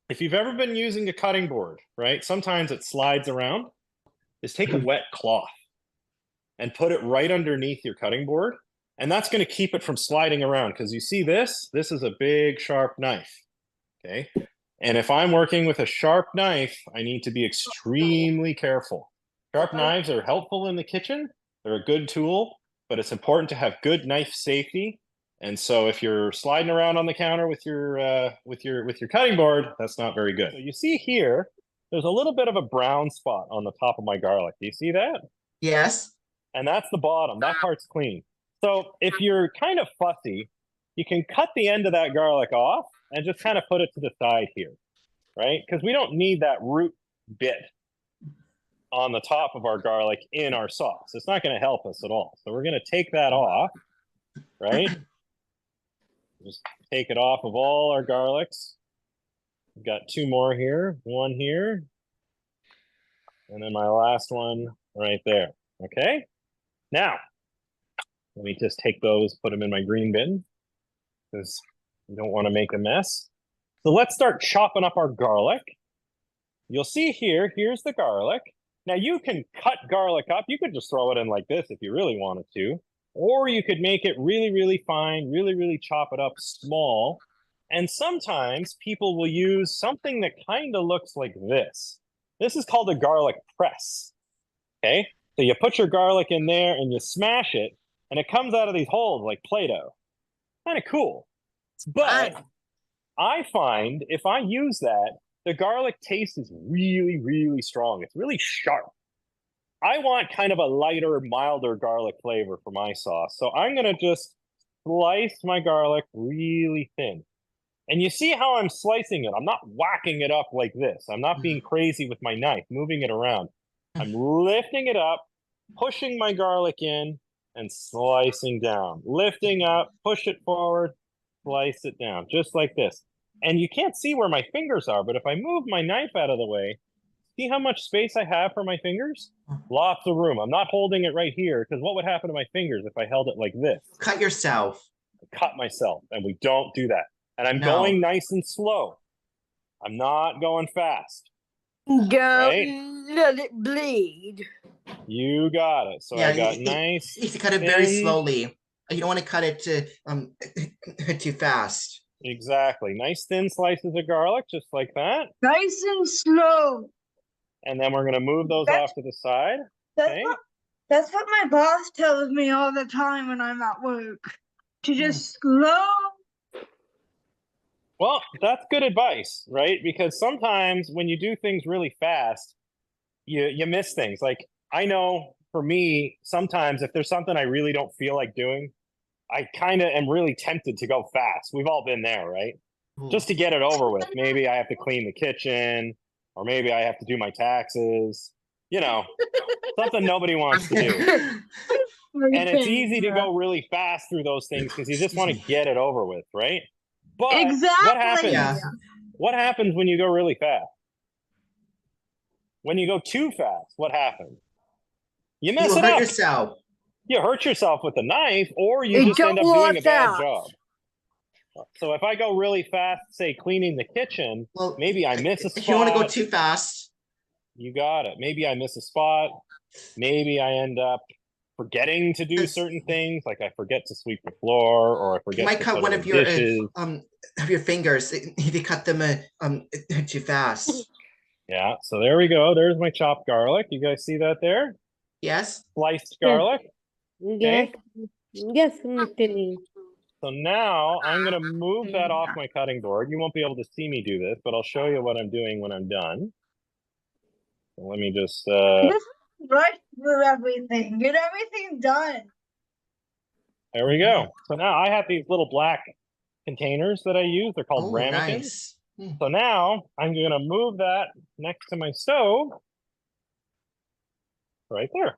if you've ever been using a cutting board, right? Sometimes it slides around. Is take a wet cloth and put it right underneath your cutting board. And that's going to keep it from sliding around because you see this is a big sharp knife. Okay. And if I'm working with a sharp knife, I need to be extremely careful. Sharp knives are helpful in the kitchen. They're a good tool, but it's important to have good knife safety. And so if you're sliding around on the counter with your cutting board, that's not very good. So you see here, there's a little bit of a brown spot on the top of my garlic. Do you see that? Yes. And that's the bottom. That part's clean. So if you're kind of fussy, you can cut the end of that garlic off and just kind of put it to the side here, right? Because we don't need that root bit on the top of our garlic in our sauce. It's not going to help us at all. So we're going to take that off, right? Just take it off of all our garlics. We've got two more here, one here, and then my last one right there. Okay? Now, let me just take those, put them in my green bin, because we don't want to make a mess. So let's start chopping up our garlic. You'll see here, here's the garlic. Now you can cut garlic up. You could just throw it in like this if you really wanted to. Or you could make it really, really fine, really, really chop it up small. And sometimes people will use something that kind of looks like this. This is called a garlic press. Okay? So you put your garlic in there and you smash it, and it comes out of these holes like Play-Doh. Kind of cool. But I find if I use that, the garlic taste is really, really strong. It's really sharp. I want kind of a lighter, milder garlic flavor for my sauce. So I'm going to just slice my garlic really thin. And you see how I'm slicing it. I'm not whacking it up like this. I'm not being crazy with my knife, moving it around. I'm lifting it up, pushing my garlic in, and slicing down. Lifting up, push it forward, slice it down, just like this. And you can't see where my fingers are, but if I move my knife out of the way, see how much space I have for my fingers? Lots of room. I'm not holding it right here, because what would happen to my fingers if I held it like this? Cut yourself. I cut myself, and we don't do that. And I'm No. going nice and slow. I'm not going fast. Go right? let it bleed. You got it. So I got nice. You need to cut it very slowly. You don't want to cut it too fast. Exactly. Nice thin slices of garlic, just like that. Nice and slow. And then we're going to move those off to the side. Okay. That's what my boss tells me all the time when I'm at work. To just slow. Well, that's good advice, right? Because sometimes when you do things really fast, you miss things. Like, I know for me, sometimes if there's something I really don't feel like doing, I kind of am really tempted to go fast. We've all been there, right? Just to get it over with. Maybe I have to clean the kitchen, or maybe I have to do my taxes. You know, something nobody wants to do. And it's easy to go really fast through those things because you just want to get it over with, right? But exactly. What happens? What happens when you go really fast? When you go too fast, what happens? You mess it up. You hurt yourself. You hurt yourself with the knife, or you just end up doing a bad job. So if I go really fast, say cleaning the kitchen, well, maybe I miss a spot. If you want to go too fast. You got it. Maybe I miss a spot. Maybe I end up forgetting to do certain things, like I forget to sweep the floor, or I forget. You might cut one of your fingers if you cut them too fast. Yeah. So there we go. There's my chopped garlic. You guys see that there? Yes. Sliced garlic. Yes. Yes, Mr. So now I'm going to move that off my cutting board. You won't be able to see me do this, but I'll show you what I'm doing when I'm done. So let me just rush through everything. Get everything done. There we go. So now I have these little black containers that I use. They're called ramekins. Nice. So now I'm going to move that next to my stove right there.